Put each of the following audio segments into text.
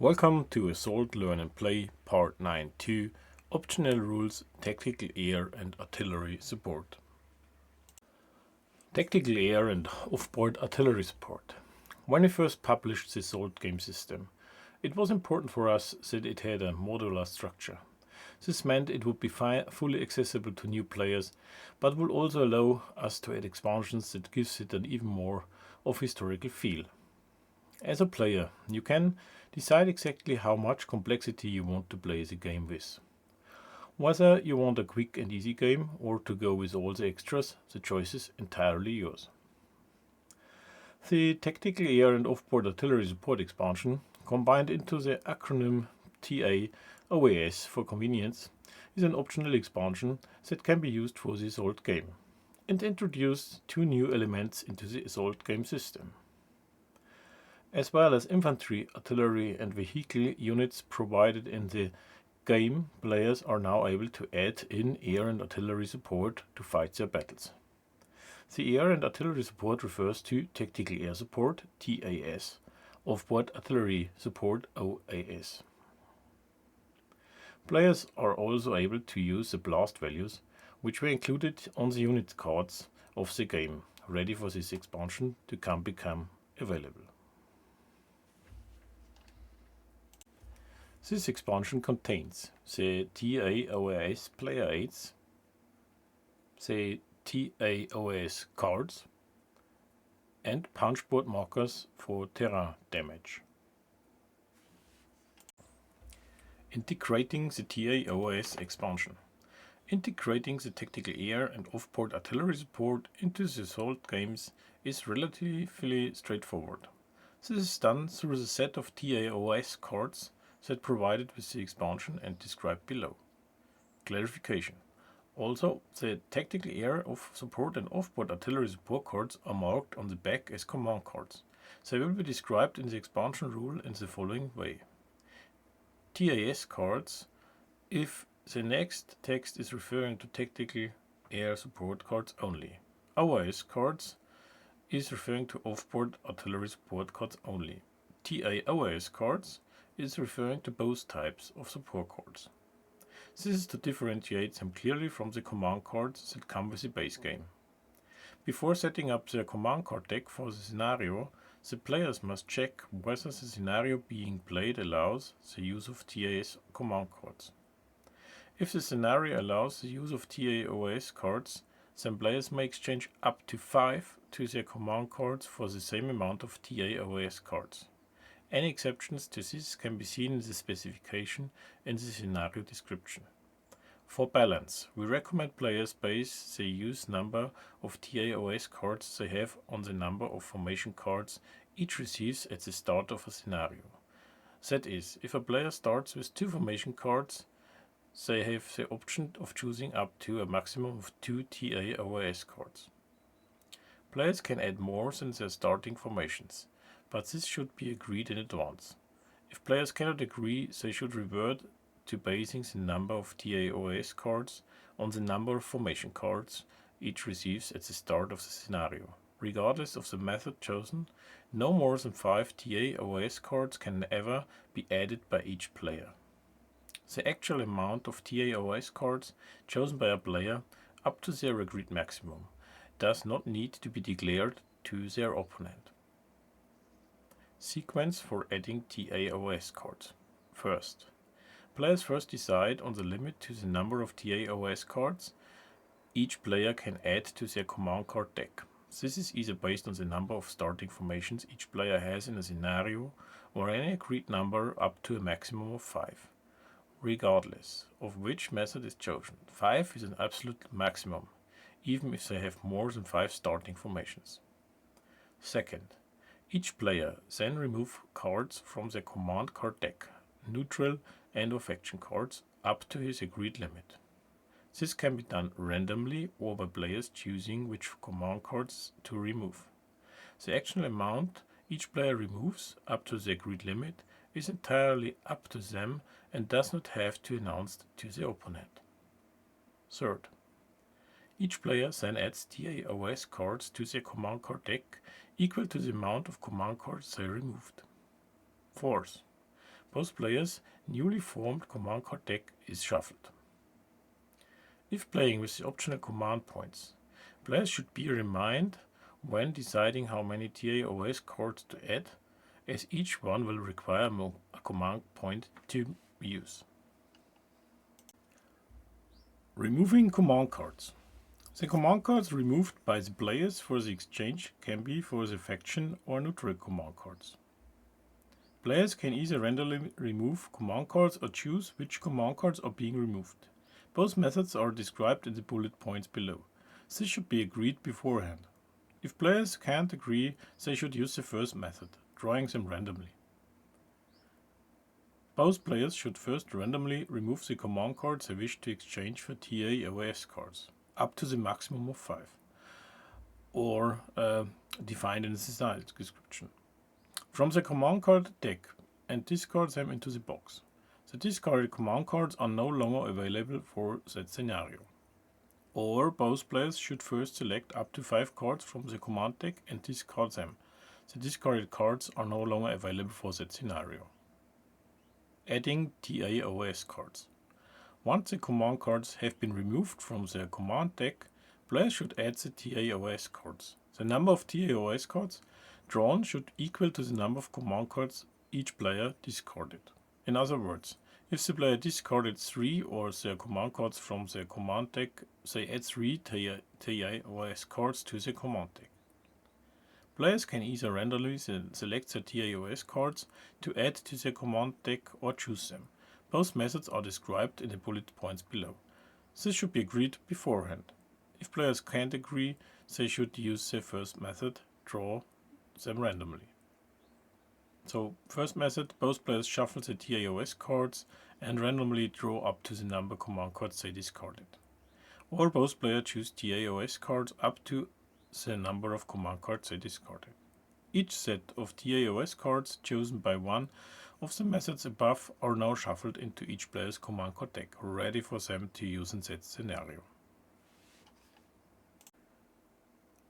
Welcome to Assault Learn and Play Part 9.2 Optional Rules, Tactical Air and Artillery Support. Tactical Air and Offboard Artillery Support. When we first published the Assault game system, it was important for us that it had a modular structure. This meant it would be fully accessible to new players, but would also allow us to add expansions that gives it an even more of historical feel. As a player, you can decide exactly how much complexity you want to play the game with. Whether you want a quick and easy game or to go with all the extras, the choice is entirely yours. The Tactical Air and Offboard Artillery Support expansion, combined into the acronym OAS for convenience, is an optional expansion that can be used for the Assault game, and introduced two new elements into the Assault game system. As well as infantry, artillery and vehicle units provided in the game, players are now able to add in air and artillery support to fight their battles. The air and artillery support refers to Tactical Air Support, TAS, Offboard Artillery Support, OAS. Players are also able to use the blast values, which were included on the unit cards of the game, ready for this expansion to become available. This expansion contains the TAOS player aids, the TAOS cards, and punchboard markers for terrain damage. Integrating the TAOS expansion. Integrating the Tactical Air and Offboard Artillery support into the Assault games is relatively straightforward. This is done through the set of TAOS cards that provided with the expansion and described below. Clarification. Also, the Tactical Air of Support and Offboard Artillery support cards are marked on the back as command cards. They will be described in the expansion rule in the following way. TAS cards, if the next text is referring to Tactical Air support cards only. OAS cards is referring to Offboard Artillery support cards only. TAOS cards is referring to both types of support cards. This is to differentiate them clearly from the command cards that come with the base game. Before setting up their command card deck for the scenario, the players must check whether the scenario being played allows the use of TAS command cards. If the scenario allows the use of TAOS cards, then players may exchange up to 5 to their command cards for the same amount of TAOS cards. Any exceptions to this can be seen in the specification and the scenario description. For balance, we recommend players base the use number of TAOS cards they have on the number of formation cards each receives at the start of a scenario. That is, if a player starts with 2 formation cards, they have the option of choosing up to a maximum of 2 TAOS cards. Players can add more than their starting formations, but this should be agreed in advance. If players cannot agree, they should revert to basing the number of TAOS cards on the number of formation cards each receives at the start of the scenario. Regardless of the method chosen, no more than 5 TAOS cards can ever be added by each player. The actual amount of TAOS cards chosen by a player, up to their agreed maximum, does not need to be declared to their opponent. Sequence for adding TAOS cards. First, players first decide on the limit to the number of TAOS cards each player can add to their command card deck. This is either based on the number of starting formations each player has in a scenario or any agreed number up to a maximum of 5, regardless of which method is chosen. 5 is an absolute maximum, even if they have more than 5 starting formations. Second, each player then removes cards from their command card deck, neutral and or faction cards, up to his agreed limit. This can be done randomly or by players choosing which command cards to remove. The actual amount each player removes up to the agreed limit is entirely up to them and does not have to announce to the opponent. Third, each player then adds TAOS cards to their command card deck equal to the amount of command cards they removed. Fourth, both players' newly formed command card deck is shuffled. If playing with the optional command points, players should be reminded when deciding how many TAOS cards to add, as each one will require a command point to use. Removing command cards. The command cards removed by the players for the exchange can be for the faction or neutral command cards. Players can either randomly remove command cards or choose which command cards are being removed. Both methods are described in the bullet points below. This should be agreed beforehand. If players can't agree, they should use the first method, drawing them randomly. Both players should first randomly remove the command cards they wish to exchange for TAOS cards, up to the maximum of 5, or defined in the design description, from the command card deck and discard them into the box. The discarded command cards are no longer available for that scenario. Or both players should first select up to 5 cards from the command deck and discard them. The discarded cards are no longer available for that scenario. Adding TAOS cards. Once the command cards have been removed from the command deck, players should add the TAOS cards. The number of TAOS cards drawn should equal to the number of command cards each player discarded. In other words, if the player discarded 3 or their command cards from their command deck, they add 3 TAOS cards to the command deck. Players can either randomly select the TAOS cards to add to their command deck or choose them. Both methods are described in the bullet points below. This should be agreed beforehand. If players can't agree, they should use the first method, draw them randomly. So, first method, both players shuffle the TAOS cards and randomly draw up to the number command cards they discarded. Or both players choose TAOS cards up to the number of command cards they discarded. Each set of TAOS cards chosen by one of the methods above are now shuffled into each player's command card deck, ready for them to use in that scenario.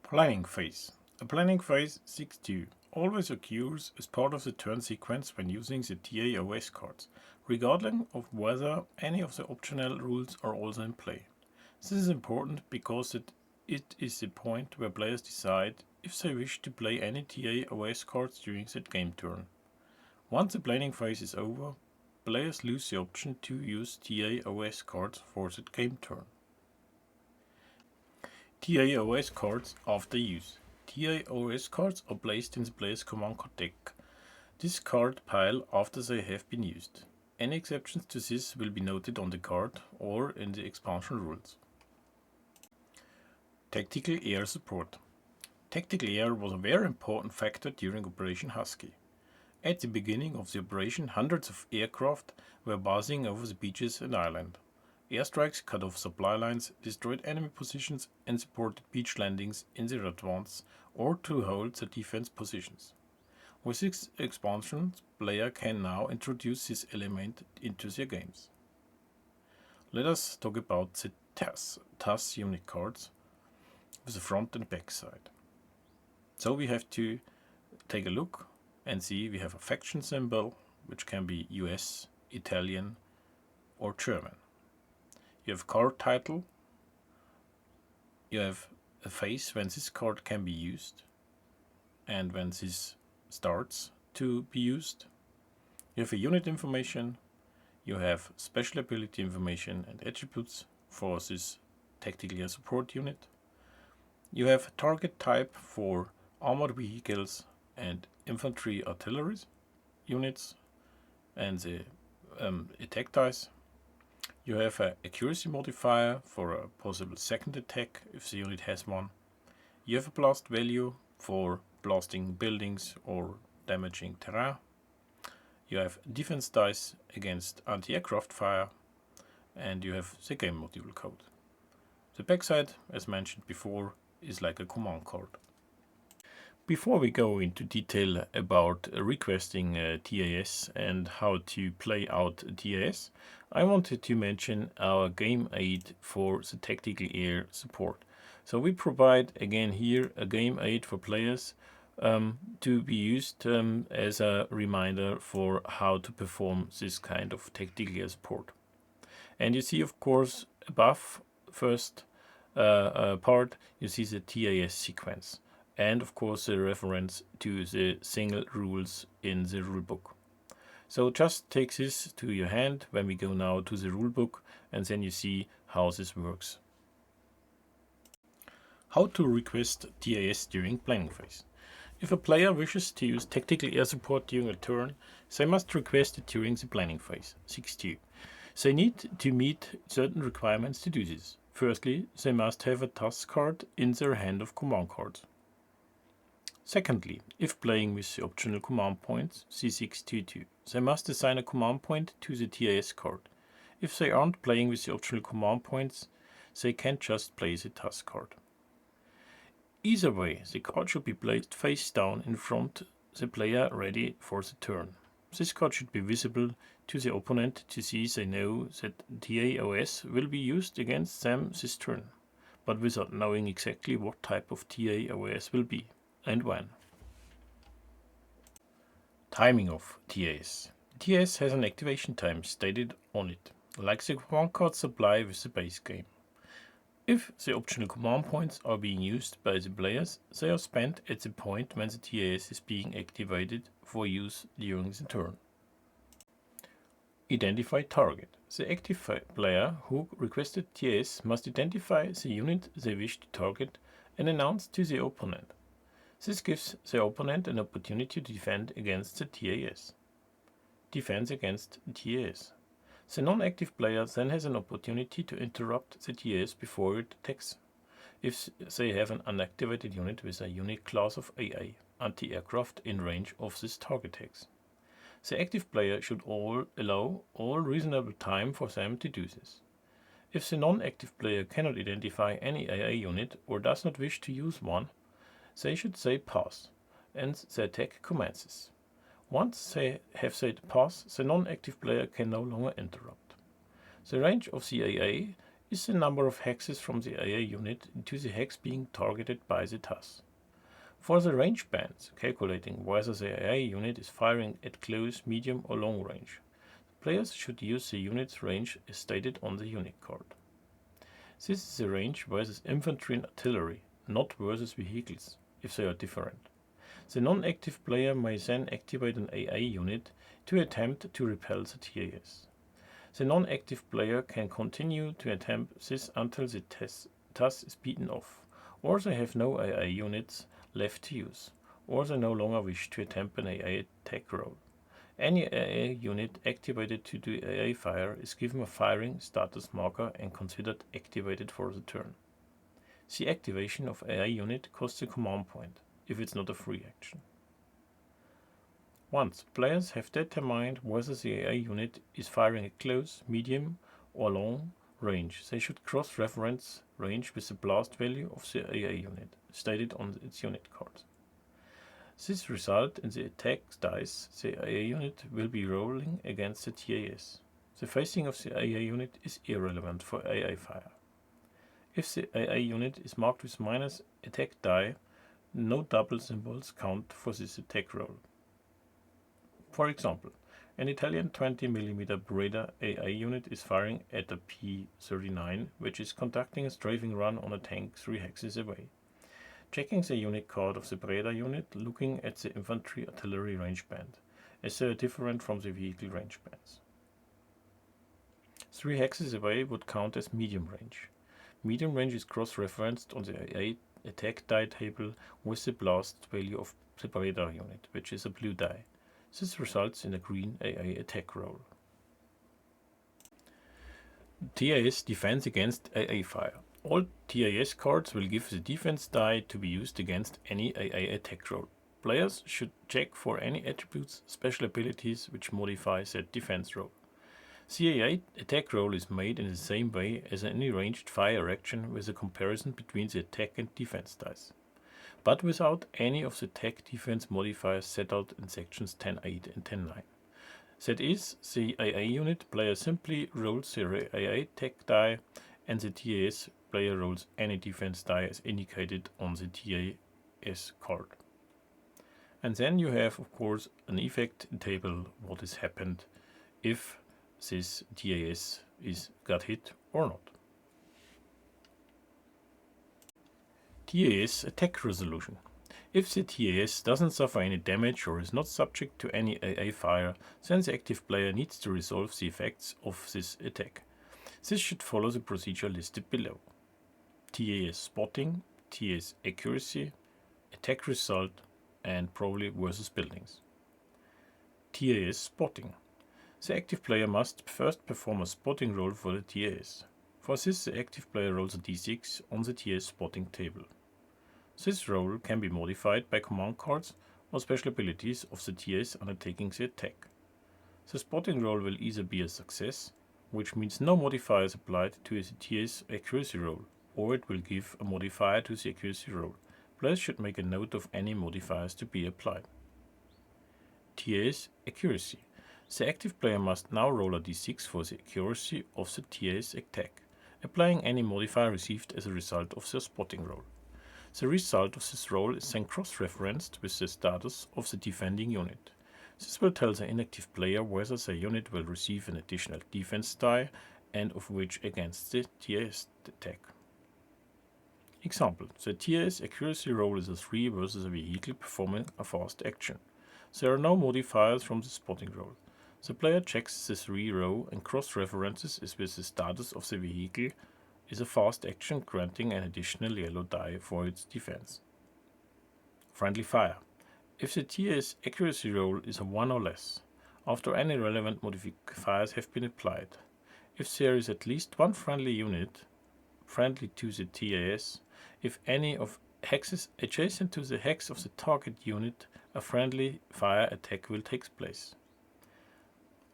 Planning phase. A planning phase 6.2 always occurs as part of the turn sequence when using the TAOS cards, regardless of whether any of the optional rules are also in play. This is important because it is the point where players decide if they wish to play any TAOS cards during that game turn. Once the planning phase is over, players lose the option to use TAOS cards for that game turn. TAOS cards after use. TAOS cards are placed in the player's command card deck, discard pile after they have been used. Any exceptions to this will be noted on the card or in the expansion rules. Tactical air support. Tactical air was a very important factor during Operation Husky. At the beginning of the operation, hundreds of aircraft were buzzing over the beaches and island. Airstrikes cut off supply lines, destroyed enemy positions, and supported beach landings in their advance or to hold the defense positions. With this expansion, player can now introduce this element into their games. Let us talk about the TAS unit cards with the front and back side. So we have to take a look and see we have a faction symbol, which can be US, Italian, or German. You have card title. You have a phase when this card can be used and when this starts to be used. You have a unit information. You have special ability information and attributes for this tactical air support unit. You have target type for armored vehicles and infantry artillery units and the attack dice. You have an accuracy modifier for a possible second attack if the unit has one. You have a blast value for blasting buildings or damaging terrain. You have defense dice against anti-aircraft fire, and you have the game module code. The backside, as mentioned before, is like a command card. Before we go into detail about requesting TAS and how to play out TAS, I wanted to mention our game aid for the tactical air support. So we provide again here a game aid for players to be used as a reminder for how to perform this kind of tactical air support. And you see, of course, above first part, you see the TAS sequence, and of course the reference to the single rules in the rulebook. So just take this to your hand when we go now to the rulebook, and then you see how this works. How to request TAS during planning phase. If a player wishes to use tactical air support during a turn, they must request it during the planning phase. 6.2. They need to meet certain requirements to do this. Firstly, they must have a TAS card in their hand of command cards. Secondly, if playing with the optional command points, C622, they must assign a command point to the TAS card. If they aren't playing with the optional command points, they can just play the TAS card. Either way, the card should be placed face down in front of the player ready for the turn. This card should be visible to the opponent to see they know that TAOS will be used against them this turn, but without knowing exactly what type of TAOS will be and when. Timing of TAS. TAS has an activation time stated on it, like the command card supply with the base game. If the optional command points are being used by the players, they are spent at the point when the TAS is being activated for use during the turn. Identify target. The active player who requested TAS must identify the unit they wish to target and announce to the opponent. This gives the opponent an opportunity to defend against the TAS. Defense against TAS. The non-active player then has an opportunity to interrupt the TAS before it attacks, if they have an unactivated unit with a unique class of AA, anti-aircraft, in range of this target attacks. The active player should allow all reasonable time for them to do this. If the non-active player cannot identify any AA unit or does not wish to use one, they should say pass, and the attack commences. Once they have said pass, the non-active player can no longer interrupt. The range of the AA is the number of hexes from the AA unit to the hex being targeted by the TAS. For the range bands, calculating whether the AA unit is firing at close, medium or long range, players should use the unit's range as stated on the unit card. This is the range versus infantry and artillery, not versus vehicles, if they are different. The non-active player may then activate an AA unit to attempt to repel the TAS. The non-active player can continue to attempt this until the TAS is beaten off, or they have no AA units left to use, or they no longer wish to attempt an AA attack roll. Any AA unit activated to do AA fire is given a firing status marker and considered activated for the turn. The activation of AA unit costs a command point, if it's not a free action. Once players have determined whether the AA unit is firing at close, medium or long range, they should cross-reference range with the blast value of the AA unit, stated on its unit card. This results in the attack dice the AA unit will be rolling against the TAS. The facing of the AA unit is irrelevant for AA fire. If the AA unit is marked with minus attack die, no double symbols count for this attack roll. For example, an Italian 20mm Breda AA unit is firing at a P-39, which is conducting a strafing run on a tank 3 hexes away. Checking the unit card of the Breda unit, looking at the infantry artillery range band, as they are different from the vehicle range bands. 3 hexes away would count as medium range. Medium range is cross-referenced on the AA attack die table with the blast value of the Breda unit, which is a blue die. This results in a green AA attack roll. TAS defense against AA fire. All TAS cards will give the defense die to be used against any AA attack roll. Players should check for any attributes, special abilities which modify said defense roll. The AA attack roll is made in the same way as any ranged fire action with a comparison between the attack and defense dice, but without any of the attack defense modifiers set out in sections 10.8 and 10.9. That is, the AA unit player simply rolls the AA attack die, and the TAS player rolls any defense die as indicated on the TAS card. And then you have, of course, an effect table what has happened if this TAS got hit or not. TAS attack resolution. If the TAS doesn't suffer any damage or is not subject to any AA fire, then the active player needs to resolve the effects of this attack. This should follow the procedure listed below: TAS Spotting, TAS Accuracy, Attack Result, and probably versus buildings. TAS Spotting. The active player must first perform a spotting roll for the TAS. For this, the active player rolls a d6 on the TAS spotting table. This roll can be modified by command cards or special abilities of the TAS undertaking the attack. The spotting roll will either be a success, which means no modifiers applied to the TAS accuracy roll, or it will give a modifier to the accuracy roll. Players should make a note of any modifiers to be applied. TAS Accuracy. The active player must now roll a d6 for the accuracy of the TAS attack, applying any modifier received as a result of the spotting roll. The result of this roll is then cross-referenced with the status of the defending unit. This will tell the inactive player whether the unit will receive an additional defense die and of which against the TAS attack. Example: the TAS accuracy roll is a 3 versus a vehicle performing a fast action. There are no modifiers from the spotting roll. The player checks the 3 row and cross-references it with the status of the vehicle is a fast action, granting an additional yellow die for its defense. Friendly Fire. If the TAS accuracy roll is a 1 or less, after any relevant modifiers have been applied, if there is at least one friendly unit friendly to the TAS, if any of hexes adjacent to the hex of the target unit, a friendly fire attack will take place.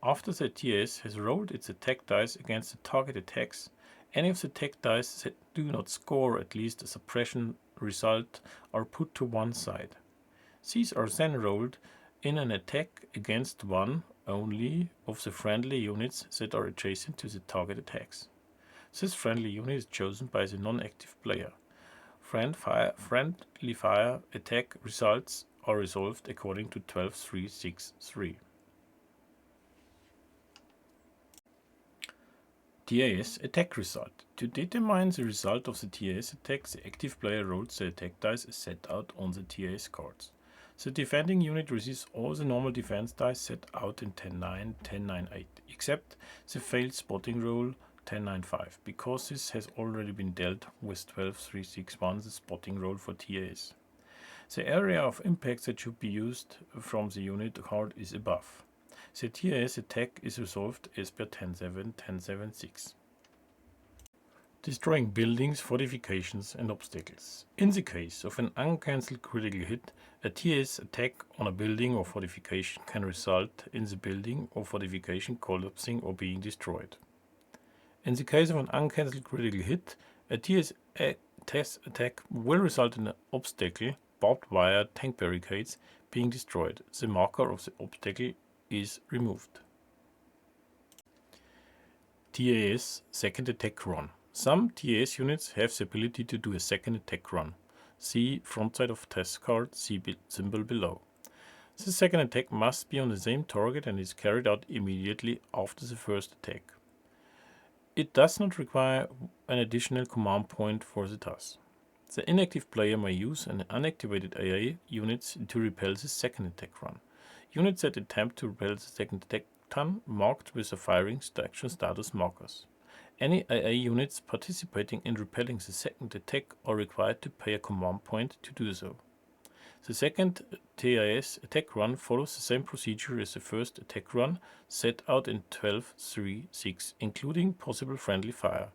After the TAS has rolled its attack dice against the target attacks, any of the attack dice that do not score at least a suppression result are put to one side. These are then rolled in an attack against one only of the friendly units that are adjacent to the target attacks. This friendly unit is chosen by the non-active player. Friendly fire attack results are resolved according to 12.3.6.3. TAS attack result. To determine the result of the TAS attack, the active player rolls the attack dice as set out on the TAS cards. The defending unit receives all the normal defense dice set out in 10-9, 10-9-8, except the failed spotting roll 10-9-5, because this has already been dealt with 12.3.6.1, the spotting roll for TAS. The area of impact that should be used from the unit card is above. The TAS attack is resolved as per 10-7, 10-7-6. Destroying buildings, fortifications and obstacles. In the case of an uncancelled critical hit, a TAS attack on a building or fortification can result in the building or fortification collapsing or being destroyed. In the case of an uncancelled critical hit, a TAS attack will result in an obstacle, barbed wire, tank barricades being destroyed. The marker of the obstacle is removed. TAS second attack run. Some TAS units have the ability to do a second attack run. See front side of TAS card, see symbol below. The second attack must be on the same target and is carried out immediately after the first attack. It does not require an additional command point for the TAS. The inactive player may use an unactivated AA units to repel the second attack run. Units that attempt to repel the second attack run marked with the firing action status markers. Any AA units participating in repelling the second attack are required to pay a command point to do so. The second TAS attack run follows the same procedure as the first attack run set out in 12.3.6, including possible friendly fire.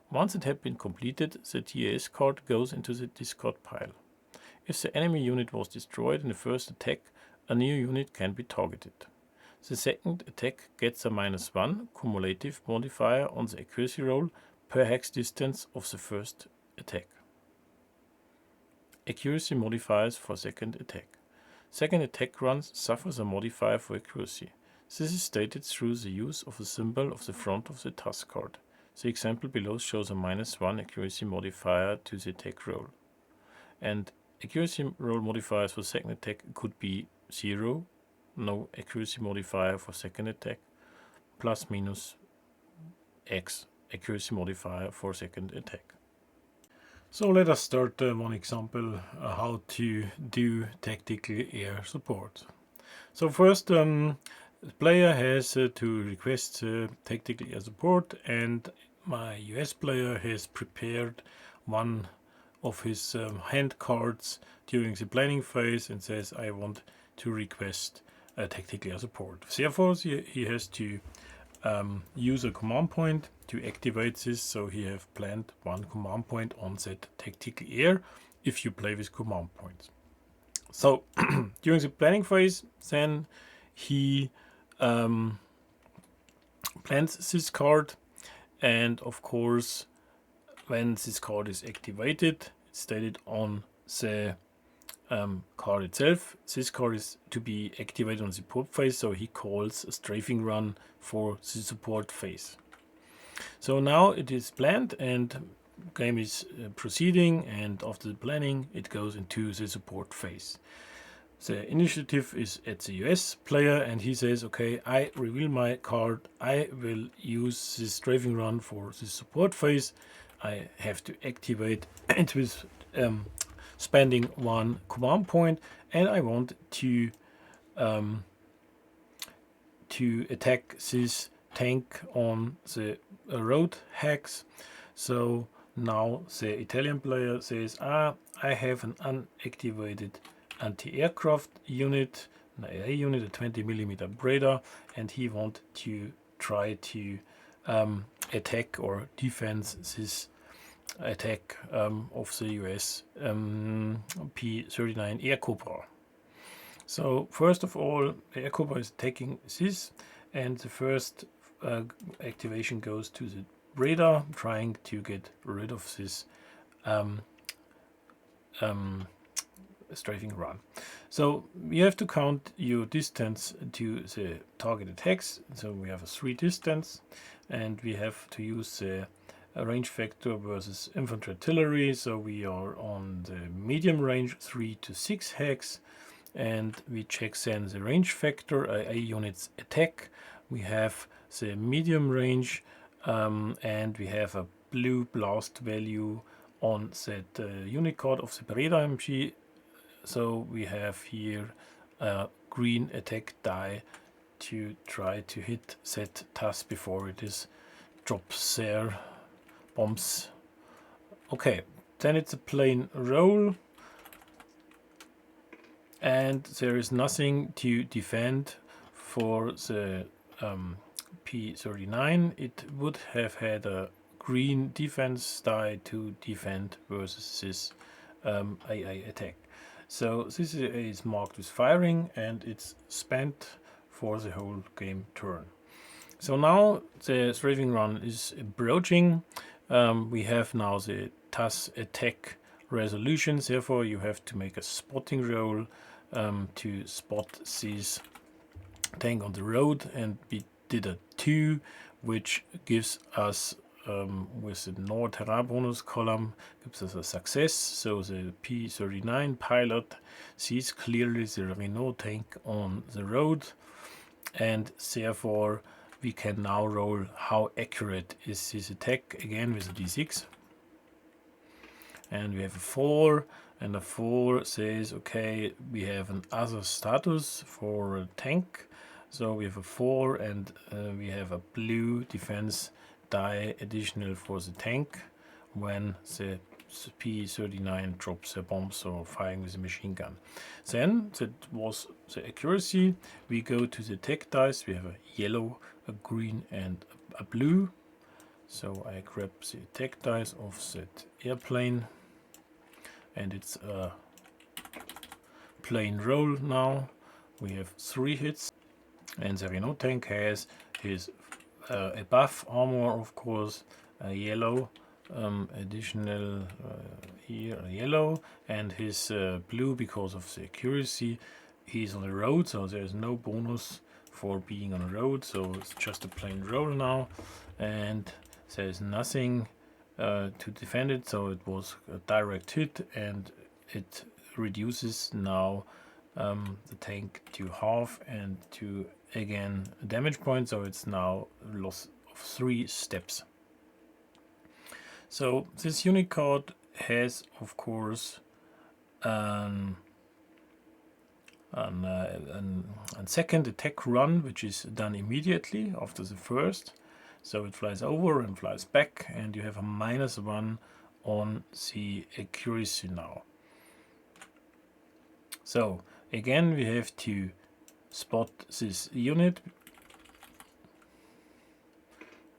Once it has been completed, the TAS card goes into the discard pile. If the enemy unit was destroyed in the first attack, a new unit can be targeted. The second attack gets a -1 cumulative modifier on the accuracy roll per hex distance of the first attack. Accuracy modifiers for second attack. Second attack runs suffers a modifier for accuracy. This is stated through the use of the symbol of the front of the TAS card. The example below shows a -1 accuracy modifier to the attack roll. And accuracy roll modifiers for second attack could be 0, no accuracy modifier for second attack, plus minus X accuracy modifier for second attack. So let us start one example how to do tactical air support. So first, the player has to request tactical air support, and my US player has prepared one of his hand cards during the planning phase and says, I want to request tactical air support. Therefore, he has to use a command point to activate this, so he have planned one command point on that tactical air if you play with command points. So during the planning phase, then he plans this card, and of course when this card is activated, it's stated on the card itself. This card is to be activated on the support phase, so he calls a strafing run for the support phase. So now it is planned and game is proceeding, and after the planning it goes into the support phase. The initiative is at the US player, and he says, okay, I reveal my card, I will use this strafing run for the support phase. I have to activate it with spending one command point, and I want to attack this tank on the road hex. So now the Italian player says, I have an unactivated anti-aircraft unit, an AA unit, a 20mm Breda, and he wants to try to attack or defend this attack of the US P-39 Air Cobra. So first of all, the Air Cobra is attacking this, and the first activation goes to the Breda, trying to get rid of this strafing run. So you have to count your distance to the targeted hex. So we have a 3 distance, and we have to use the range factor versus infantry artillery. So we are on the medium range 3 to 6 hex, and we check then the range factor AA units attack. We have the medium range, and we have a blue blast value on that unit card of the Breda MG. So we have here a green attack die to try to hit that TAS before it is drops their bombs. Okay, then it's a plain roll, and there is nothing to defend for the P-39. It would have had a green defense die to defend versus this AA attack. So this is marked with firing, and it's spent for the whole game turn. So now the strafing run is approaching. We have now the TAS attack resolution, therefore you have to make a spotting roll to spot this tank on the road, and we did a 2, which gives us with the no terrain bonus column gives us a success. So the P-39 pilot sees clearly the Renault tank on the road, and therefore we can now roll how accurate is this attack, again with a d6. And we have a 4, and a 4 says, okay, we have an other status for a tank. So we have a 4, and we have a blue defense die additional for the tank when the P-39 drops a bomb, or firing with a machine gun. Then that was the accuracy. We go to the tech dice. We have a yellow, a green, and a blue. So I grab the tech dice of that airplane, and it's a plain roll now. We have 3 hits, and the Renault tank has his above armor, of course, a yellow, additional here a yellow, and his blue because of the accuracy. He's on the road, so there's no bonus for being on the road, so it's just a plain roll now, and there's nothing to defend it, so it was a direct hit, and it reduces now the tank to half and to again a damage point, so it's now a loss of 3 steps. So this unit card has of course a second attack run, which is done immediately after the first. So it flies over and flies back, and you have a -1 on the accuracy now. So again we have to spot this unit,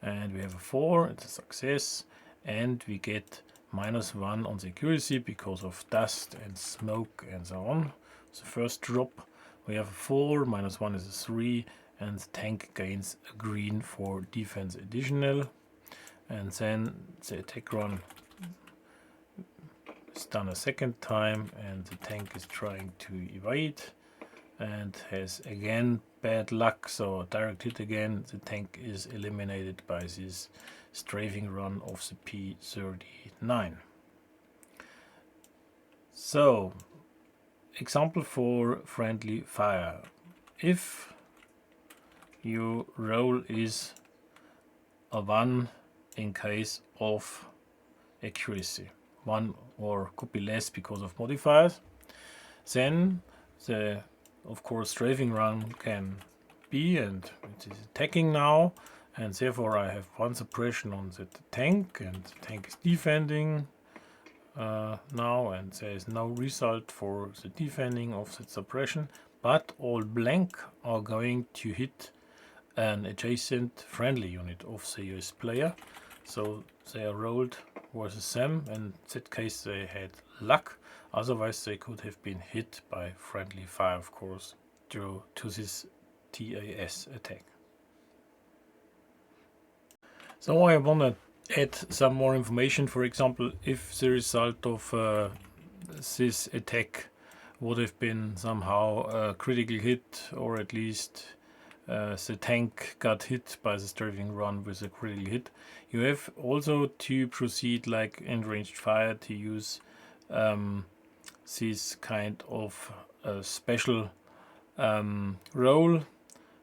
and we have a 4, it's a success, and we get -1 on the accuracy because of dust and smoke and so on. The first drop, we have a 4, -1 is a 3, and the tank gains a green for defense additional. And then the attack run is done a second time, and the tank is trying to evade and has again bad luck, so direct hit again. The tank is eliminated by this strafing run of the P-39. So, example for friendly fire. If your roll is a 1 in case of accuracy, 1 or could be less because of modifiers, then the of course strafing run can be, and it is attacking now, and therefore I have 1 suppression on the tank, and the tank is defending now, and there is no result for the defending of the suppression, but all blank are going to hit an adjacent friendly unit of the US player. So they are rolled versus them, and in that case they had luck, otherwise they could have been hit by friendly fire, of course, due to this TAS attack. So I want to add some more information. For example, if the result of this attack would have been somehow a critical hit, or at least the tank got hit by the strafing run with a critical hit, you have also to proceed like in ranged fire to use this kind of special roll,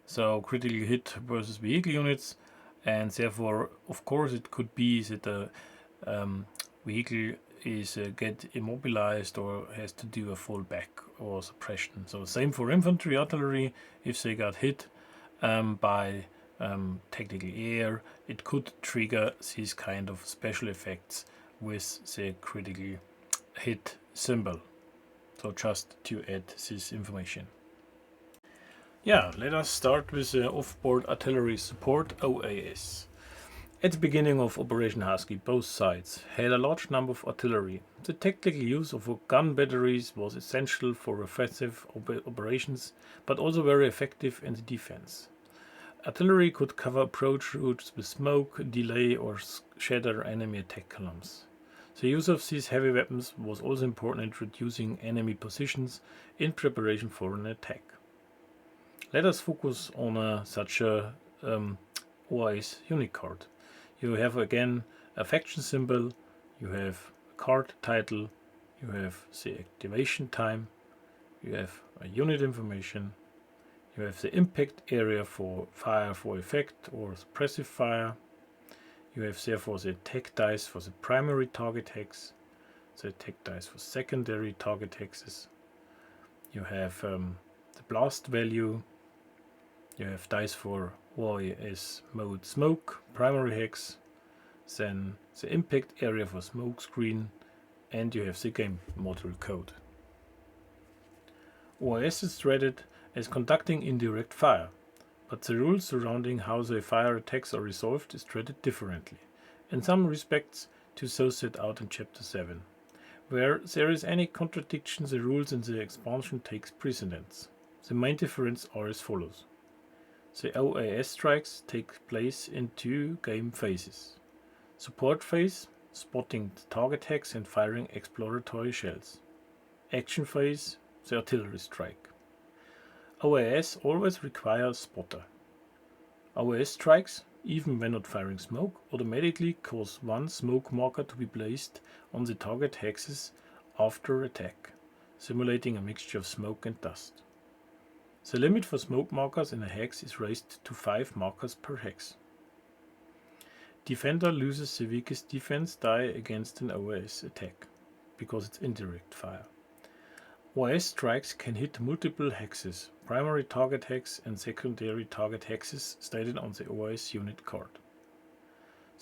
so critical hit versus vehicle units, and therefore of course it could be that the vehicle is get immobilized or has to do a fallback or suppression. So same for infantry, artillery. If they got hit by technical air, it could trigger these kind of special effects with the critical hit symbol. So just to add this information. Yeah, let us start with the off-board artillery support, OAS. At the beginning of Operation Husky, both sides had a large number of artillery. The tactical use of gun batteries was essential for offensive operations, but also very effective in the defense. Artillery could cover approach routes with smoke, delay, or shatter enemy attack columns. The use of these heavy weapons was also important in reducing enemy positions in preparation for an attack. Let us focus on such a OAS unit card. You have again a faction symbol, you have a card title, you have the activation time, you have a unit information, you have the impact area for fire for effect or suppressive fire, you have therefore the attack dice for the primary target hex, the attack dice for secondary target hexes, you have the blast value, you have dice for OAS mode smoke, primary hex, then the impact area for smoke screen, and you have the game module code. OAS is threaded as conducting indirect fire, but the rules surrounding how the fire attacks are resolved is treated differently, in some respects to those set out in Chapter 7. Where there is any contradiction, the rules in the expansion takes precedence. The main differences are as follows. The OAS strikes take place in 2 game phases. Support phase, spotting the target hex and firing exploratory shells. Action phase, the artillery strike. OAS always requires spotter. OAS strikes, even when not firing smoke, automatically cause 1 smoke marker to be placed on the target hexes after attack. simulating a mixture of smoke and dust. The limit for smoke markers in a hex is raised to 5 markers per hex. Defender loses the weakest defense die against an OAS attack, because it's indirect fire. OAS strikes can hit multiple hexes, primary target hex and secondary target hexes stated on the OAS unit card.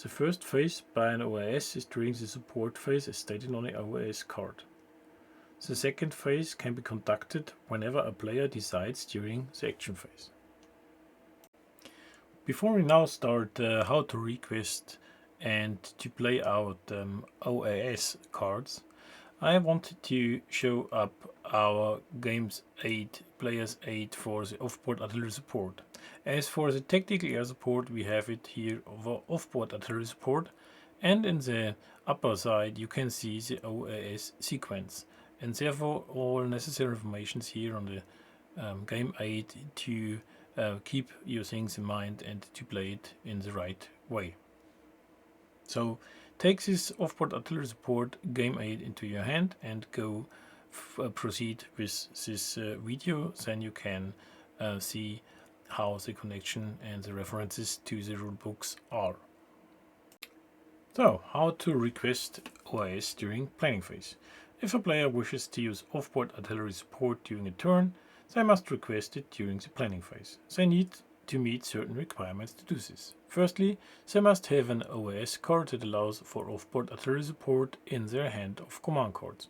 The first phase by an OAS is during the support phase as stated on the OAS card. The second phase can be conducted whenever a player decides during the action phase. Before we now start how to request and to play out OAS cards, I wanted to show up our game's aid, player's aid for the off-board artillery support. As for the tactical air support, we have it here over off-board artillery support, and in the upper side you can see the OAS sequence, and therefore all necessary information here on the game aid to keep your things in mind and to play it in the right way. So take this off-board artillery support game aid into your hand and go proceed with this video. Then you can see how the connection and the references to the rulebooks are. So, how to request OAS during planning phase. If a player wishes to use off-board artillery support during a turn, they must request it during the planning phase. They need to meet certain requirements to do this. Firstly, they must have an OAS card that allows for off-board artillery support in their hand of command cards.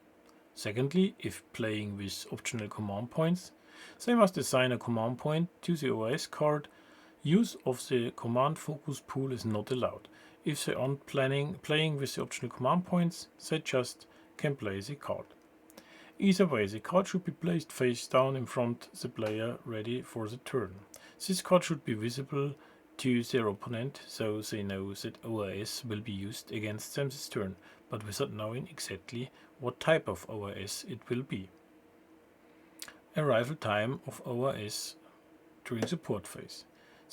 Secondly, if playing with optional command points, they must assign a command point to the OAS card. Use of the command focus pool is not allowed. If they aren't playing with the optional command points, they just can play the card. Either way, the card should be placed face down in front of the player ready for the turn. This card should be visible to their opponent, so they know that OAS will be used against them this turn, but without knowing exactly what type of OAS it will be. Arrival time of OAS during support phase.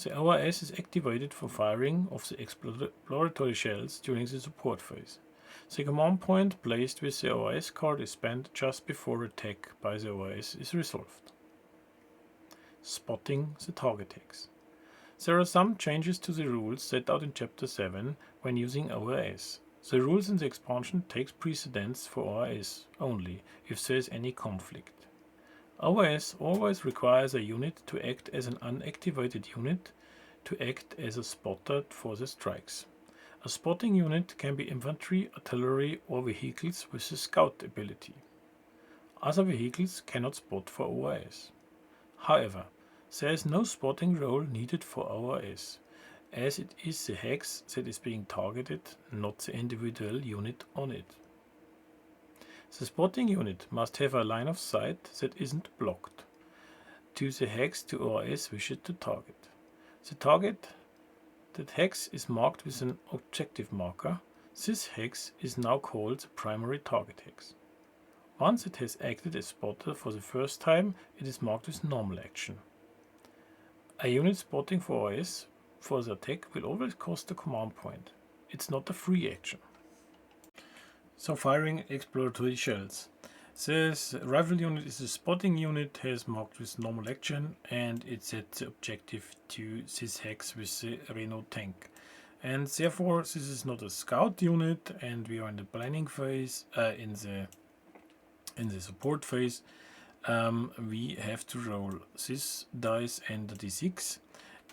The OAS is activated for firing of the exploratory shells during the support phase. The command point placed with the OAS card is spent just before attack by the OAS is resolved. Spotting the target hex. There are some changes to the rules set out in Chapter 7 when using OAS. The rules in the expansion take precedence for OAS only if there is any conflict. OAS always requires a unit to act as an unactivated unit to act as a spotter for the strikes. A spotting unit can be infantry, artillery, or vehicles with a scout ability. Other vehicles cannot spot for OAS. However, there is no spotting role needed for OAS, as it is the hex that is being targeted, not the individual unit on it. The spotting unit must have a line of sight that isn't blocked to the hex to OAS wishes to target. That hex is marked with an objective marker. This hex is now called the primary target hex. Once it has acted as spotter for the first time, it is marked with normal action. A unit spotting for OAS for the attack will always cost a command point. It's not a free action. So firing exploratory shells. This rifle unit is a spotting unit, has marked with normal action, and it sets the objective to this hex with the Renault tank. And therefore this is not a scout unit, and we are in the planning phase, in the support phase. We have to roll this dice and the d6,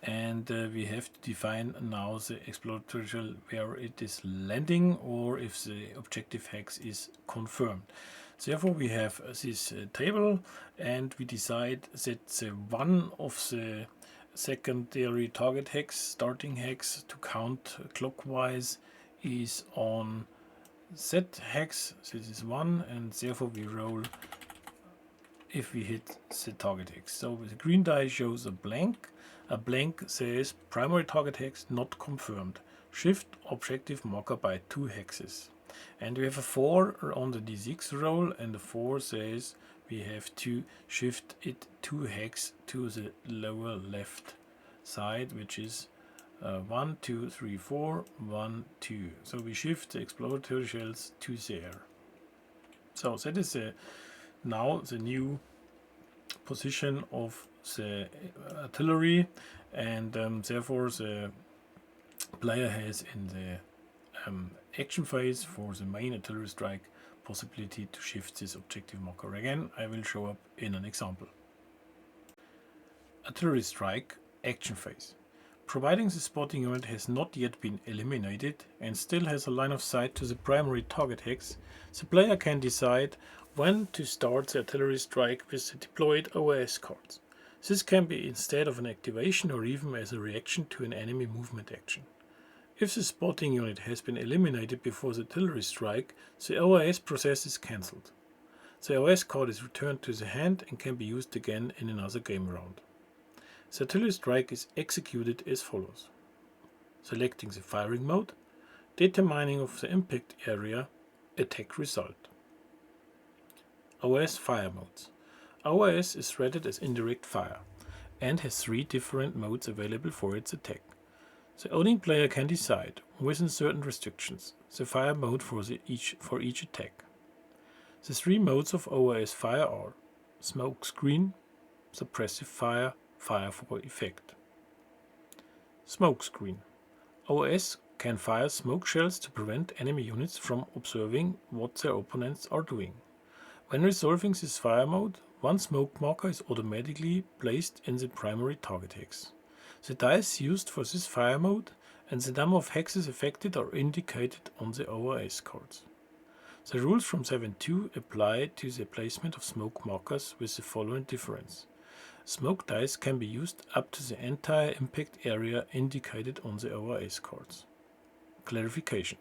and we have to define now the exploratory shell where it is landing or if the objective hex is confirmed. Therefore we have this table, and we decide that one of the secondary target hex, starting hex to count clockwise, is on that hex. This is 1, and therefore we roll if we hit the target hex. So the green die shows a blank. A blank says primary target hex not confirmed. Shift objective marker by 2 hexes. And we have a 4 on the d6 roll, and the 4 says we have to shift it 2 hex to the lower left side, which is 1, 2, 3, 4, 1, 2. So we shift the exploratory shells to there. So that is the now the new position of the artillery, and therefore the player has in the action phase for the main artillery strike possibility to shift this objective marker. Again, I will show up in an example. Artillery strike action phase. Providing the spotting unit has not yet been eliminated and still has a line of sight to the primary target hex, the player can decide when to start the artillery strike with the deployed OAS cards. This can be instead of an activation or even as a reaction to an enemy movement action. If the spotting unit has been eliminated before the artillery strike, the OAS process is cancelled. The OAS card is returned to the hand and can be used again in another game round. The artillery strike is executed as follows: selecting the firing mode, determining of the impact area, attack result. OAS fire modes. OAS is rated as indirect fire and has 3 different modes available for its attack. The owning player can decide, within certain restrictions, the fire mode for each attack. The 3 modes of OAS fire are smoke screen, suppressive fire, fire for effect. Smoke screen. OAS can fire smoke shells to prevent enemy units from observing what their opponents are doing. When resolving this fire mode, one smoke marker is automatically placed in the primary target hex. The dice used for this fire mode and the number of hexes affected are indicated on the OAS cards. The rules from 7.2 apply to the placement of smoke markers with the following difference. Smoke dice can be used up to the entire impact area indicated on the OAS cards. Clarification.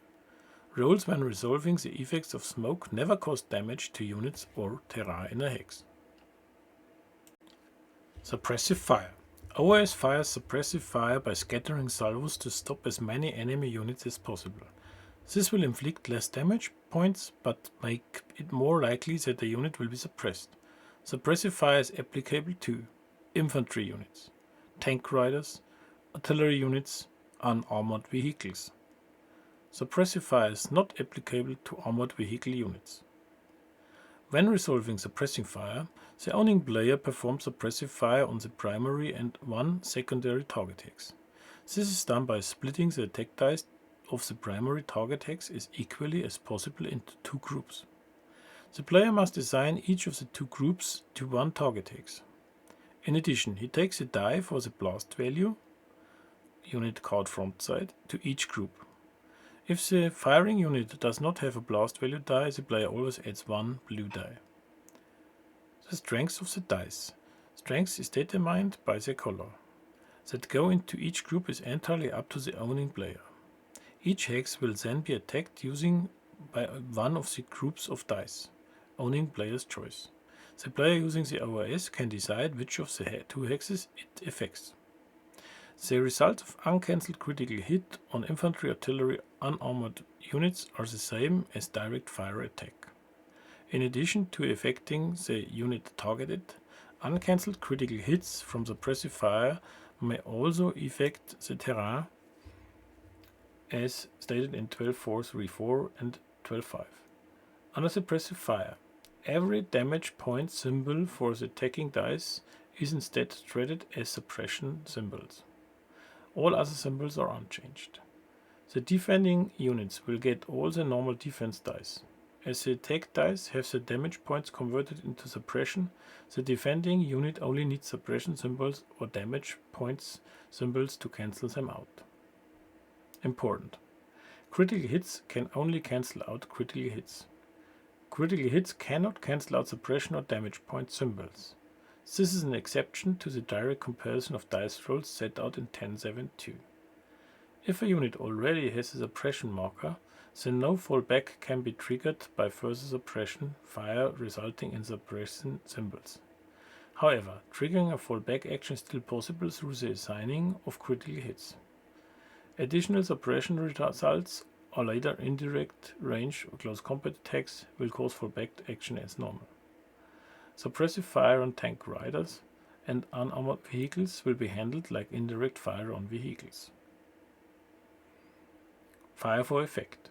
Rolls when resolving the effects of smoke never cause damage to units or terrain in a hex. Suppressive fire. OAS fires suppressive fire by scattering salvos to stop as many enemy units as possible. This will inflict less damage points but make it more likely that the unit will be suppressed. Suppressive fire is applicable to infantry units, tank riders, artillery units, unarmored vehicles. Suppressive fire is not applicable to armored vehicle units. When resolving suppressing fire, the owning player performs suppressive fire on the primary and 1 secondary target hex. This is done by splitting the attack dice of the primary target hex as equally as possible into 2 groups. The player must assign each of the 2 groups to 1 target hex. In addition, he takes a die for the blast value, unit card front side, to each group. If the firing unit does not have a blast value die, the player always adds 1 blue die. The strength of the dice. Strength is determined by their color. That go into each group is entirely up to the owning player. Each hex will then be attacked using by one of the groups of dice, owning player's choice. The player using the OAS can decide which of the 2 hexes it affects. The results of uncancelled critical hit on infantry, artillery, unarmored units are the same as direct fire attack. In addition to affecting the unit targeted, uncancelled critical hits from suppressive fire may also affect the terrain as stated in 12.434 and 12.5. Under suppressive fire, every damage point symbol for the attacking dice is instead treated as suppression symbols. All other symbols are unchanged. The defending units will get all the normal defense dice. As the attack dice have the damage points converted into suppression, the defending unit only needs suppression symbols or damage points symbols to cancel them out. Important. Critical hits can only cancel out critical hits. Critical hits cannot cancel out suppression or damage point symbols. This is an exception to the direct comparison of dice rolls set out in 10.7.2. If a unit already has a suppression marker, then no fallback can be triggered by further suppression fire resulting in suppression symbols. However, triggering a fallback action is still possible through the assigning of critical hits. Additional suppression results or later indirect range or close combat attacks will cause fallback action as normal. Suppressive fire on tank riders and unarmored vehicles will be handled like indirect fire on vehicles. Fire for effect.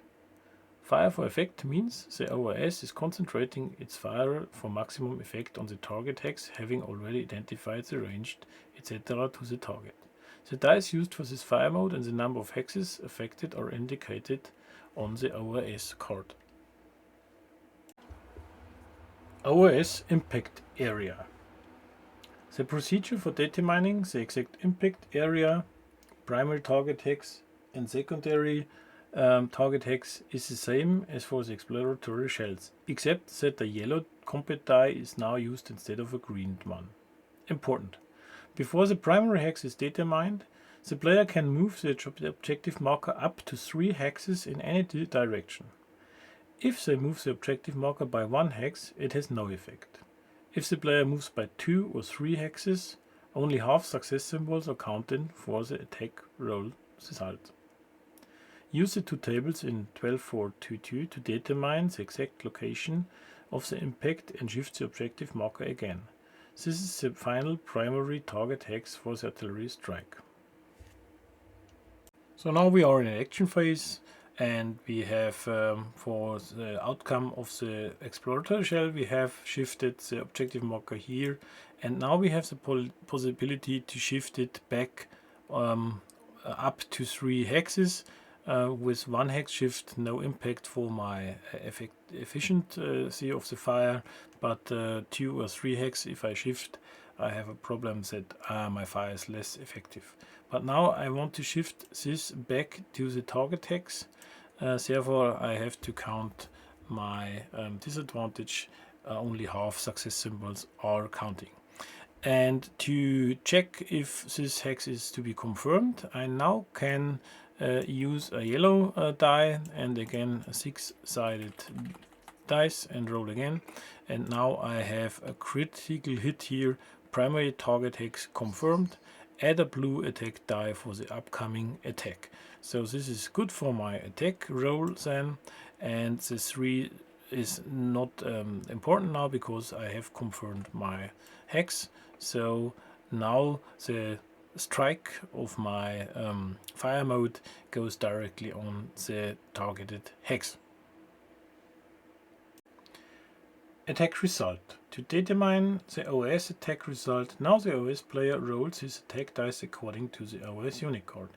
Fire for effect means the OAS is concentrating its fire for maximum effect on the target hex, having already identified the ranged, etc. to the target. The dice used for this fire mode and the number of hexes affected are indicated on the OAS card. OAS impact area. The procedure for determining the exact impact area, primary target hex and secondary target hex is the same as for the exploratory shells, except that the yellow combat die is now used instead of a green one. Important. Before the primary hex is determined, the player can move the objective marker up to 3 hexes in any direction. If they move the objective marker by 1 hex, it has no effect. If the player moves by 2 or 3 hexes, only half success symbols are counted for the attack roll result. Use the two tables in 12.4.2.2 to determine the exact location of the impact and shift the objective marker again. This is the final primary target hex for the artillery strike. So now we are in an action phase, and we have for the outcome of the exploratory shell we have shifted the objective marker here, and now we have the possibility to shift it back up to 3 hexes. With 1 hex shift, no impact for my efficiency of the fire, but 2 or 3 hex, if I shift, I have a problem that my fire is less effective. But now I want to shift this back to the target hex, therefore I have to count my disadvantage, only half success symbols are counting. And to check if this hex is to be confirmed, I now can use a yellow die and again a 6-sided dice and roll again, and now I have a critical hit here, primary target hex confirmed. Add a blue attack die for the upcoming attack. So this is good for my attack roll then, and the 3 is not important now because I have confirmed my hex. So now the strike of my fire mode goes directly on the targeted hex. Attack result. To determine the OAS attack result, now the OAS player rolls his attack dice according to the OAS unit card.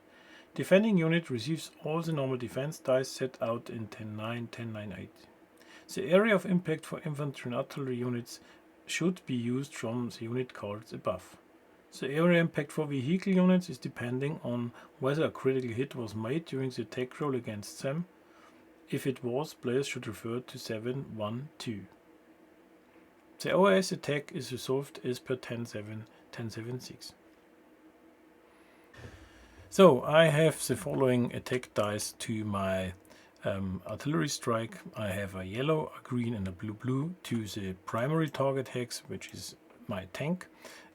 Defending unit receives all the normal defense dice set out in 10.9, 10.9.8. The area of impact for infantry and artillery units should be used from the unit cards above. The area impact for vehicle units is depending on whether a critical hit was made during the attack roll against them. If it was, players should refer to 7.1.2. The OAS attack is resolved as per 10.7, 10.7.6. So I have the following attack dice to my artillery strike. I have a yellow, a green and a blue to the primary target hex, which is my tank.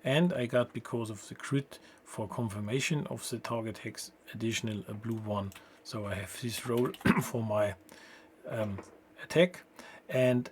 And I got, because of the crit for confirmation of the target hex, additional a blue one. So I have this roll for my attack. And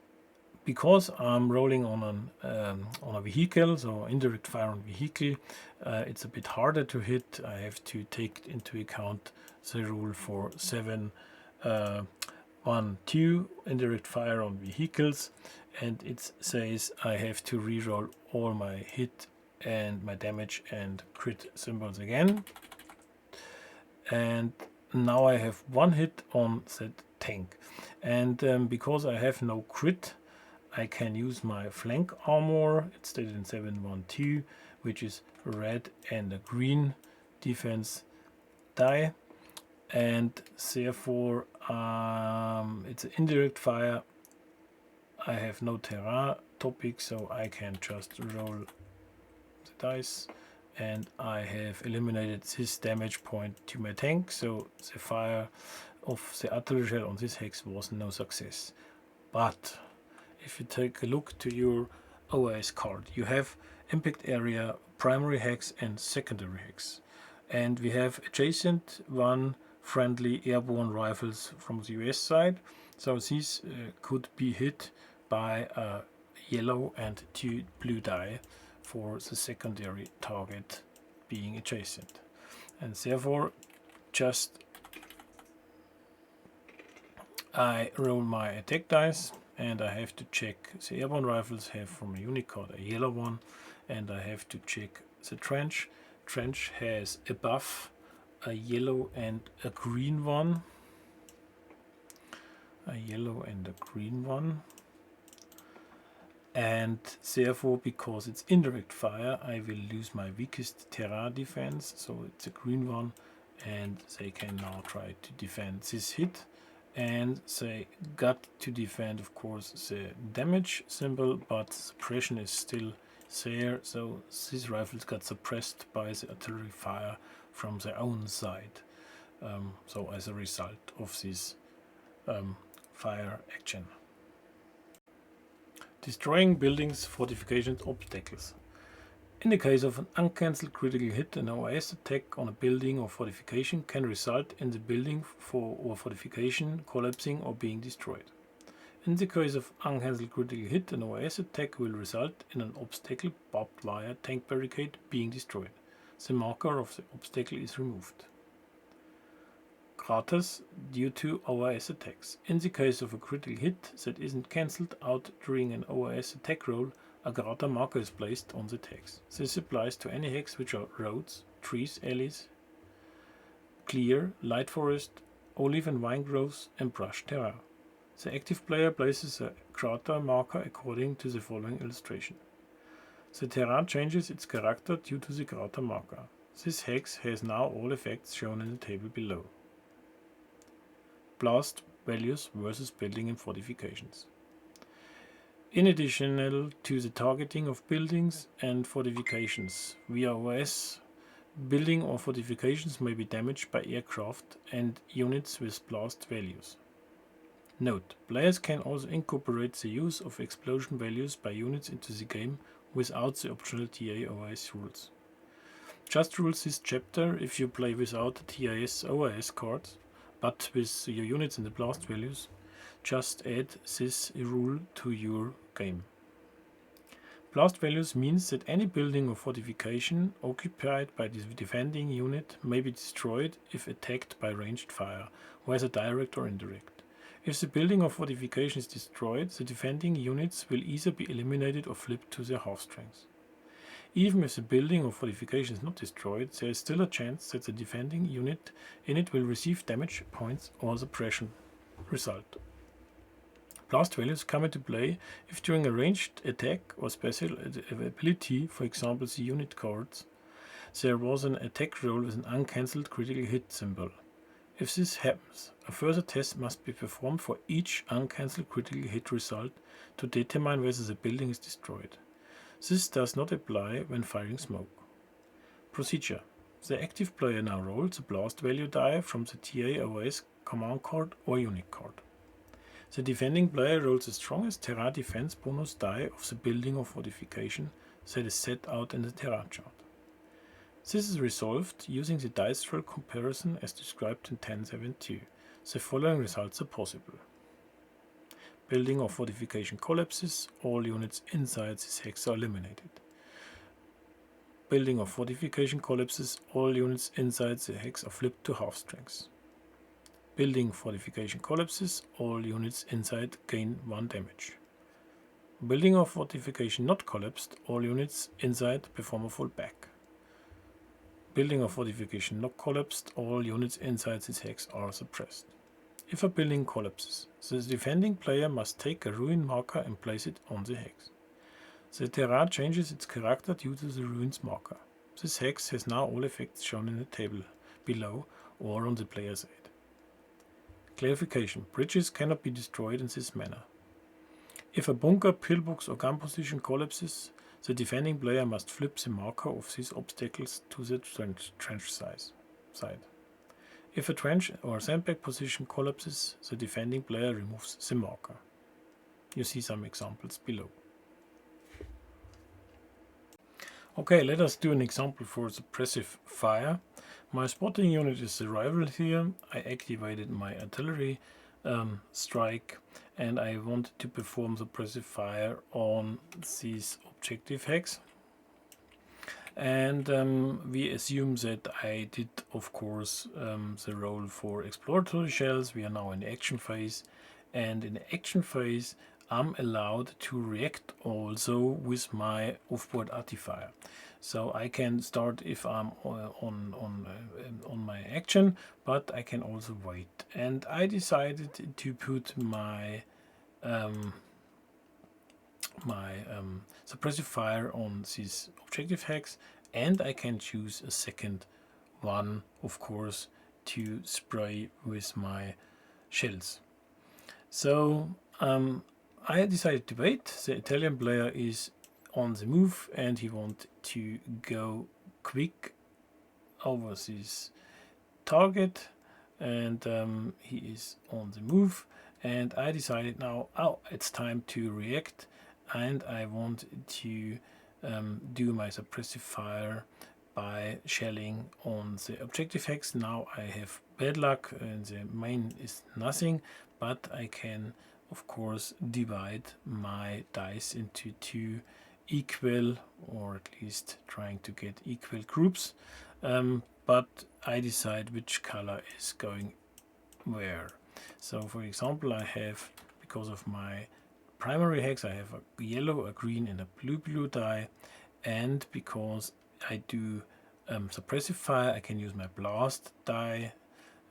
because I'm rolling on a vehicle, so indirect fire on vehicle, it's a bit harder to hit. I have to take into account the rule for 7.1.2 indirect fire on vehicles, and it says I have to reroll all my hit and my damage and crit symbols again. And now I have 1 hit on that tank, and because I have no crit, I can use my flank armor. It's stated in 7.1.2, which is red and a green defense die, and therefore it's indirect fire. I have no terrain topic, so I can just roll the dice, and I have eliminated this damage point to my tank, so the fire of the artillery shell on this hex was no success. But if you take a look to your OAS card, you have impact area, primary hex and secondary hex, and we have adjacent one friendly airborne rifles from the US side, so these could be hit by a yellow and 2 blue die for the secondary target being adjacent, and therefore just I roll my attack dice and I have to check the Airborne Rifles have from a unit card a yellow one, and I have to check the trench. Trench has a buff, a yellow and a green one. A yellow and a green one. And therefore, because it's indirect fire, I will lose my weakest terrain defense, so it's a green one, and they can now try to defend this hit. And they got to defend, of course, the damage symbol, but suppression is still there, so these rifles got suppressed by the artillery fire from their own side. So as a result of this fire action. Destroying buildings, fortifications, obstacles. In the case of an uncancelled critical hit, an OAS attack on a building or fortification can result in the building or fortification collapsing or being destroyed. In the case of uncancelled critical hit, an OAS attack will result in an obstacle, barbed wire, tank barricade being destroyed. The marker of the obstacle is removed. Craters due to OAS attacks. In the case of a critical hit that isn't cancelled out during an OAS attack roll, a crater marker is placed on the text. This applies to any hex which are roads, trees, alleys, clear, light forest, olive and vine groves, and brush terrain. The active player places a crater marker according to the following illustration. The terrain changes its character due to the crater marker. This hex has now all effects shown in the table below. Blast values versus building and fortifications. In addition to the targeting of buildings and fortifications via OAS, building or fortifications may be damaged by aircraft and units with blast values. Note, players can also incorporate the use of explosion values by units into the game without the optional TA OAS rules. Just rules this chapter if you play without the TAS OAS cards, but with your units and the blast values. Just add this rule to your game. Blast values means that any building or fortification occupied by the defending unit may be destroyed if attacked by ranged fire, whether direct or indirect. If the building or fortification is destroyed, the defending units will either be eliminated or flipped to their half strength. Even if the building or fortification is not destroyed, there is still a chance that the defending unit in it will receive damage points or suppression result. Blast values come into play if during a ranged attack or special ability, for example the unit cards, there was an attack roll with an uncancelled critical hit symbol. If this happens, a further test must be performed for each uncancelled critical hit result to determine whether the building is destroyed. This does not apply when firing smoke. Procedure. The active player now rolls a blast value die from the TA OAS command card or unit card. The defending player rolls the strongest terrain defense bonus die of the building or fortification that is set out in the terrain chart. This is resolved using the dice roll comparison as described in 10.7.2. The following results are possible. Building or fortification collapses, all units inside this hex are eliminated. Building or fortification collapses, all units inside the hex are flipped to half strength. Building fortification collapses, all units inside gain 1 damage. Building or fortification not collapsed, all units inside perform a full back. Building or fortification not collapsed, all units inside this hex are suppressed. If a building collapses, the defending player must take a ruin marker and place it on the hex. The terrain changes its character due to the ruins marker. This hex has now all effects shown in the table below or on the player side. Clarification: bridges cannot be destroyed in this manner. If a bunker, pillbox or gun position collapses, the defending player must flip the marker of these obstacles to the trench side. If a trench or sandbag position collapses, the defending player removes the marker. You see some examples below. Okay, let us do an example for suppressive fire. My spotting unit is the rival here. I activated my artillery strike and I wanted to perform suppressive fire on this objective hex. And we assume that I did, of course, the roll for exploratory shells. We are now in the action phase, and in the action phase I'm allowed to react also with my offboard artifier. So I can start if I'm on my action, but I can also wait. And I decided to put my suppressive fire on this objective hex, and I can choose a second one, of course, to spray with my shells. So I decided to wait. The Italian player is on the move and he wants to go quick over this target, and he is on the move, and I decided now, oh, it's time to react, and I want to do my suppressive fire by shelling on the objective hex. Now I have bad luck and the main is nothing, but I can of course divide my dice into two equal, or at least trying to get equal groups, but I decide which color is going where. So for example, I have, because of my primary hex, I have a yellow, a green and a blue die, and because I do suppressive fire, I can use my blast die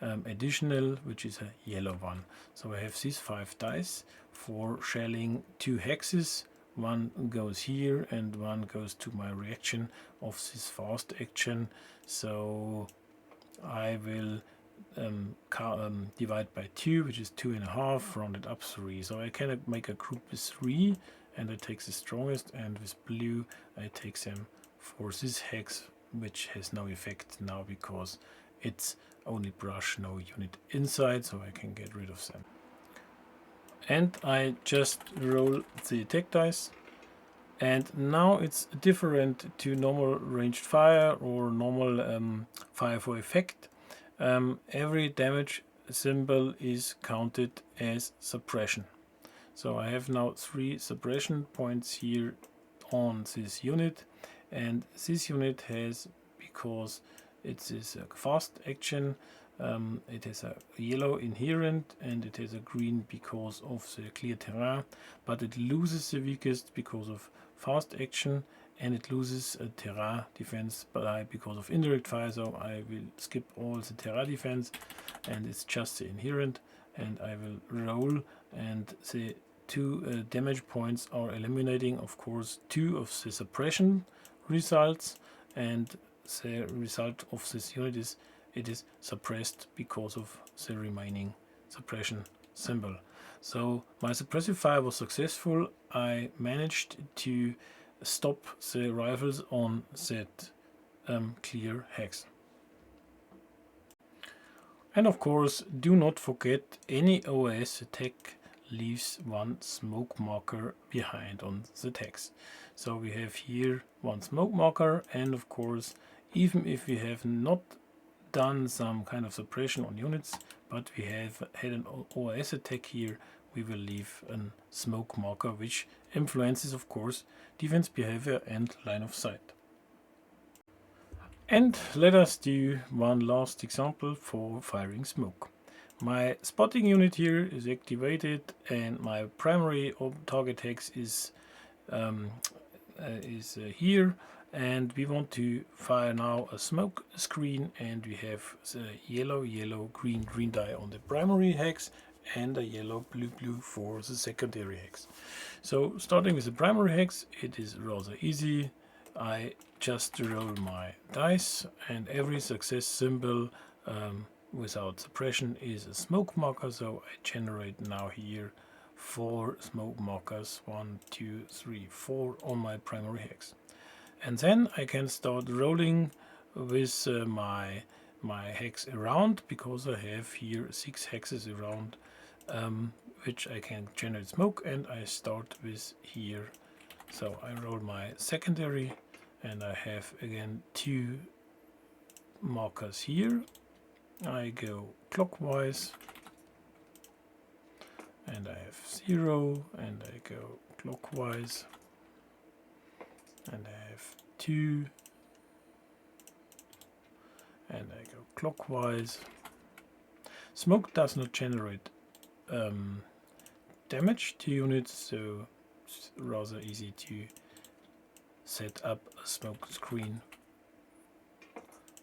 additional, which is a yellow one. So I have these 5 dice for shelling 2 hexes. One goes here and one goes to my reaction of this fast action. So I will divide by 2, which is 2.5, rounded up 3. So I can make a group with 3, and I take the strongest, and with blue I take them for this hex, which has no effect now because it's only brush, no unit inside, so I can get rid of them. And I just roll the attack dice, and now it's different to normal ranged fire or normal fire for effect. Every damage symbol is counted as suppression. So I have now 3 suppression points here on this unit, and this unit has, because it is a fast action, it has a yellow inherent and it has a green because of the clear terrain, but it loses the weakest because of fast action, and it loses a terrain defense because of indirect fire. So I will skip all the terrain defense and it's just the inherent, and I will roll, and the 2 damage points are eliminating, of course, 2 of the suppression results, and the result of this unit is it is suppressed because of the remaining suppression symbol. So my suppressive fire was successful. I managed to stop the rifles on that clear hex. And of course, do not forget, any OAS attack leaves 1 smoke marker behind on the text. So we have here 1 smoke marker, and of course, even if we have not done some kind of suppression on units, but we have had an OAS attack here, we will leave a smoke marker, which influences, of course, defense behavior and line of sight. And let us do one last example for firing smoke. My spotting unit here is activated, and my primary target hex is here, and we want to fire now a smoke screen, and we have the yellow green die on the primary hex and a yellow blue for the secondary hex. So starting with the primary hex, it is rather easy. I just roll my dice, and every success symbol without suppression is a smoke marker. So I generate now here 4 smoke markers, 1, 2, 3, 4 on my primary hex. And then I can start rolling with my hex around, because I have here 6 hexes around, which I can generate smoke, and I start with here. So I roll my secondary, and I have again 2 markers here. I go clockwise, and I have 0, and I go clockwise, and I have 2, and I go clockwise. Smoke does not generate damage to units, so it's rather easy to set up a smoke screen.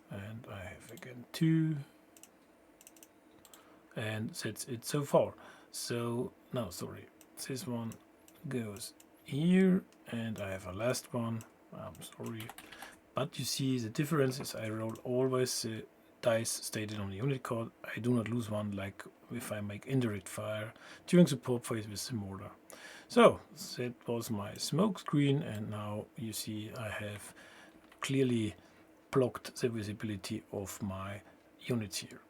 And I have again 2, and that's it so far. So no, sorry, this one goes here, and I have a last one. I'm sorry, but you see the difference is I roll always the dice stated on the unit card. I do not lose one like if I make indirect fire during support phase with the mortar. So that was my smoke screen, and now you see I have clearly blocked the visibility of my units here.